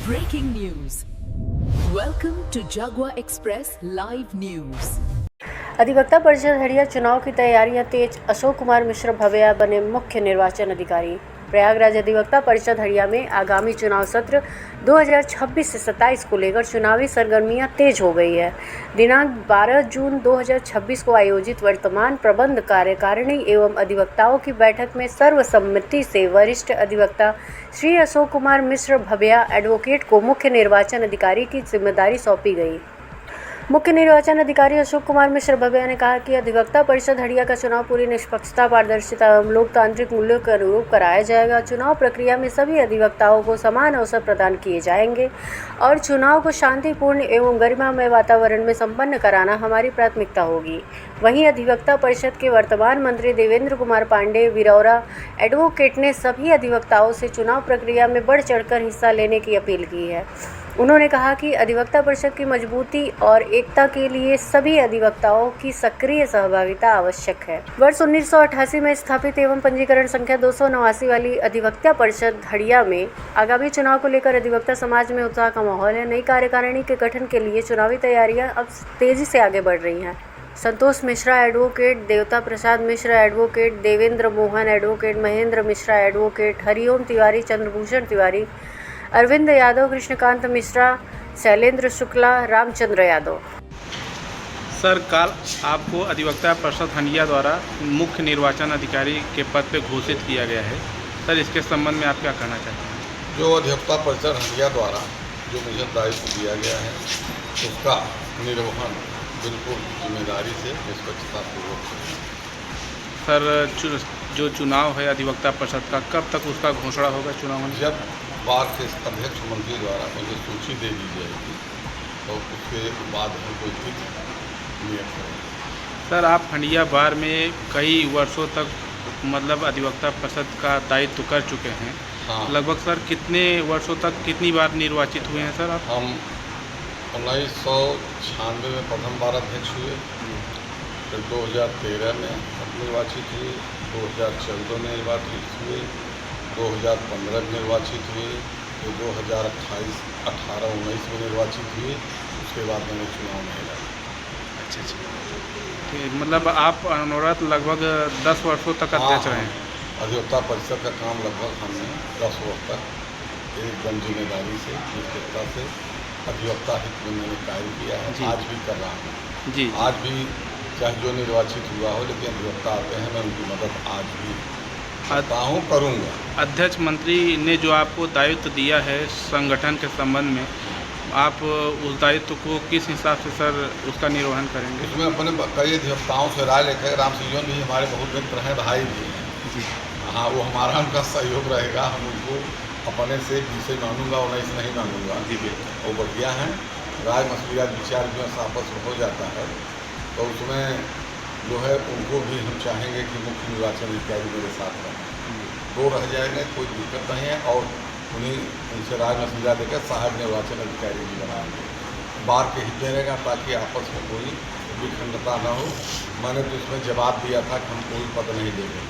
Breaking news. Welcome to Jagua Express Live News. अधिवक्ता परिषद हड़िया चुनाव की तैयारियां तेज। अशोक कुमार मिश्र भव्या बने मुख्य निर्वाचन अधिकारी। प्रयागराज अधिवक्ता परिषद हड़िया में आगामी चुनाव सत्र 2026 से 27 को लेकर चुनावी सरगर्मियां तेज हो गई है। दिनांक 12 जून 2026 को आयोजित वर्तमान प्रबंध कार्यकारिणी एवं अधिवक्ताओं की बैठक में सर्वसम्मति से वरिष्ठ अधिवक्ता श्री अशोक कुमार मिश्र भव्या एडवोकेट को मुख्य निर्वाचन अधिकारी की जिम्मेदारी सौंपी गई। मुख्य निर्वाचन अधिकारी अशोक कुमार मिश्र भव्या ने कहा कि अधिवक्ता परिषद हड़िया का चुनाव पूरी निष्पक्षता, पारदर्शिता एवं लोकतांत्रिक मूल्यों के अनुरूप कराया जाएगा। चुनाव प्रक्रिया में सभी अधिवक्ताओं को समान अवसर प्रदान किए जाएंगे और चुनाव को शांतिपूर्ण एवं गरिमामय वातावरण में संपन्न कराना हमारी प्राथमिकता होगी। वहीं अधिवक्ता परिषद के वर्तमान मंत्री देवेंद्र कुमार पांडे विरौरा एडवोकेट ने सभी अधिवक्ताओं से चुनाव प्रक्रिया में बढ़ चढ़कर हिस्सा लेने की अपील की है। उन्होंने कहा कि अधिवक्ता परिषद की मजबूती और एकता के लिए सभी अधिवक्ताओं की सक्रिय सहभागिता आवश्यक है। वर्ष 1988 में स्थापित एवं पंजीकरण संख्या 289 वाली अधिवक्ता परिषद हड़िया में आगामी चुनाव को लेकर अधिवक्ता समाज में उत्साह का माहौल है। नई कार्यकारिणी के गठन के लिए चुनावी तैयारियां अब तेजी से आगे बढ़ रही हैं। संतोष Mishra advocate, Devta Prasad Mishra advocate, Devendra Mohan advocate, Mahendra Mishra advocate, Hariom Tiwari, Chandrabhushan Tiwari, Arvind Yadav, Krishnakant Mishra, Shailendra Shukla, Ramchandra Yadav. Sir, कल आपको अधिवक्ता परिषद हंडिया द्वारा मुख्य निर्वाचन अधिकारी के पद पर घोषित किया गया है। सर, इसके संबंध में आप क्या कहना चाहते हैं? जो अधिवक्ता परिषद हंडिया द्वारा जो मुझे दायित्व दिया गया है उसका निर्वहन बिल्कुल जिम्मेदारी से निष्पक्षतापूर्वक। सर, जो चुनाव है अधिवक्ता परिषद का, कब तक उसका घोषणा होगा चुनाव? जब बार के अध्यक्ष मंत्री द्वारा मुझे सूची दे दी जाएगी तो उसके बाद हम कोई तिथि नियत करेंगे। सर, आप हंडिया बार में कई वर्षों तक मतलब अधिवक्ता परिषद का दायित्व कर चुके हैं। हाँ। लगभग सर कितने वर्षों तक कितनी बार निर्वाचित हुए हैं सर आप? हम 1996 में प्रथम बार अध्यक्ष हुए, फिर 2013 में निर्वाचित हुए, 2014 में निर्वाचित हुए, 2015 में निर्वाचित हुए, फिर 2028, 18, 19 में निर्वाचित हुए। उसके बाद मैंने चुनाव नहीं लड़ा। अच्छा। मतलब आप अनवरत लगभग 10 वर्षों तक अध्यक्ष रहे हैं। अधिवक्ता परिषद का काम लगभग हमने 10 वर्ष तक एकदम जिम्मेदारी से, निष्ठता से अधिवक्ता हित में मैंने कार्य किया है। आज भी कर रहा हूँ जी। आज भी चाहे जो निर्वाचित हुआ हो, लेकिन अधिवक्ता आते हैं, मैं उनकी मदद आज भी करता हूँ, करूँगा। अध्यक्ष मंत्री ने जो आपको दायित्व दिया है संगठन के संबंध में, आप उस दायित्व को किस हिसाब से सर उसका निर्वहन करेंगे? इसमें अपने कई अधिवक्ताओं से राय लेकर, राम सिंह भी हमारे बहुत मित्र हैं, भाई भी हैं जी। हाँ, वो हमारा उनका सहयोग रहेगा। हम उनको अपने से जिसे मानूंगा और नहीं से नहीं मानूंगा जी बिल्कुल। वो बढ़िया हैं। राय मशविरा विचार जो आपस में हो जाता है तो उसमें जो है उनको भी हम चाहेंगे कि मुख्य निर्वाचन अधिकारी मेरे साथ रहें। दो रह जाएंगे, कोई दिक्कत नहीं है, और उनसे राय मशविरा देकर सहायक निर्वाचन अधिकारी भी बनाएंगे। बार के हित में रहेगा ताकि आपस में कोई विखंडता न हो। मैंने तो इसमें जवाब दिया था कि हम कोई पद नहीं देंगे,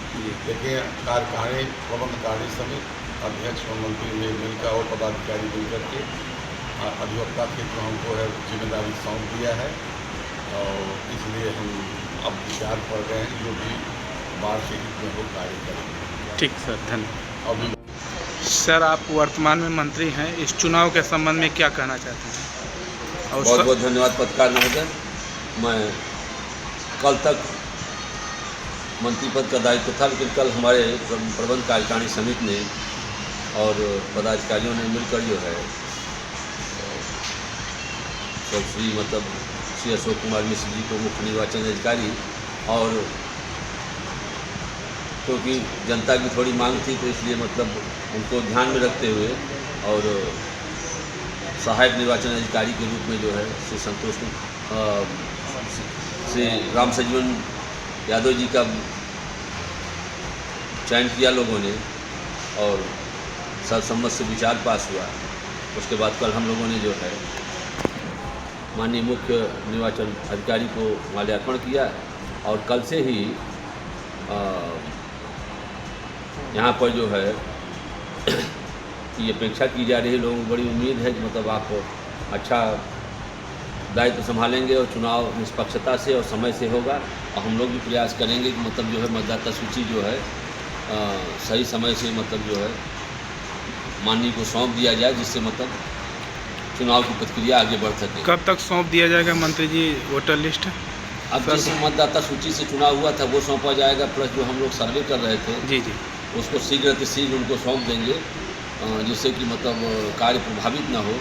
लेकिन कार्यकारिणी प्रबंधकारिणी समिति अध्यक्ष और मंत्री ने मिलकर और पदाधिकारी मिलकर के अधिवक्ता क्षेत्र में हमको है जिम्मेदारी सौंप दिया है, और इसलिए हम अब विचार कर रहे हैं जो भी बार के हित में हो कार्य करेंगे। ठीक सर, धन्यवाद। अभी सर, आप वर्तमान में मंत्री हैं, इस चुनाव के संबंध में क्या कहना चाहते हैं? और बहुत बहुत धन्यवाद पत्रकार महोदय। मैं कल तक मंत्री पद का दायित्व था, लेकिन कल हमारे प्रबंध कार्यकारिणी समिति ने और पदाधिकारियों ने मिलकर जो है श्री अशोक कुमार मिश्र जी को मुख्य निर्वाचन अधिकारी, और क्योंकि जनता की थोड़ी मांग थी तो इसलिए मतलब उनको ध्यान में रखते हुए और सहायक निर्वाचन अधिकारी के रूप में जो है श्री राम सजीवन यादव जी का चयन किया लोगों ने, और सर्वसम्मत से विचार पास हुआ। उसके बाद कल हम लोगों ने जो है माननीय मुख्य निर्वाचन अधिकारी को माल्यार्पण किया, और कल से ही यहाँ पर जो है की अपेक्षा की जा रही है। लोगों को बड़ी उम्मीद है कि मतलब आप अच्छा दायित्व संभालेंगे और चुनाव निष्पक्षता से और समय से होगा। और हम लोग भी प्रयास करेंगे कि मतलब जो है मतदाता सूची जो है सही समय से मतलब जो है माननीय को सौंप दिया जाए, जिससे मतलब चुनाव की प्रक्रिया आगे बढ़ सके। कब तक सौंप दिया जाएगा मंत्री जी वोटर लिस्ट? अब जिस मतदाता सूची से चुनाव हुआ था वो सौंपा जाएगा, प्लस जो हम लोग सर्वे कर रहे थे जी जी उसको शीघ्र उनको सौंप देंगे, जिससे कि मतलब कार्य प्रभावित ना हो।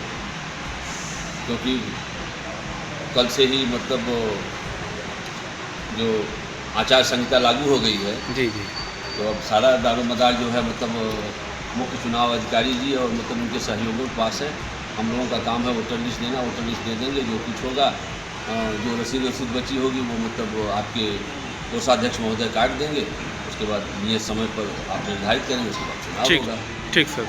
क्योंकि कल से ही मतलब जो आचार संहिता लागू हो गई है, जी जी तो अब सारा दारोमदार जो है मतलब मुख्य चुनाव अधिकारी जी और मतलब उनके सहयोगियों के पास है। हम लोगों का काम है वोटर लिस्ट देना, वोटर लिस्ट दे देंगे। जो कुछ होगा, जो रसीद बची होगी वो मतलब आपके कोषाध्यक्ष महोदय काट देंगे। उसके बाद नियत समय पर आप निर्धारित करेंगे, उसके बाद चुनाव होगा। ठीक सर।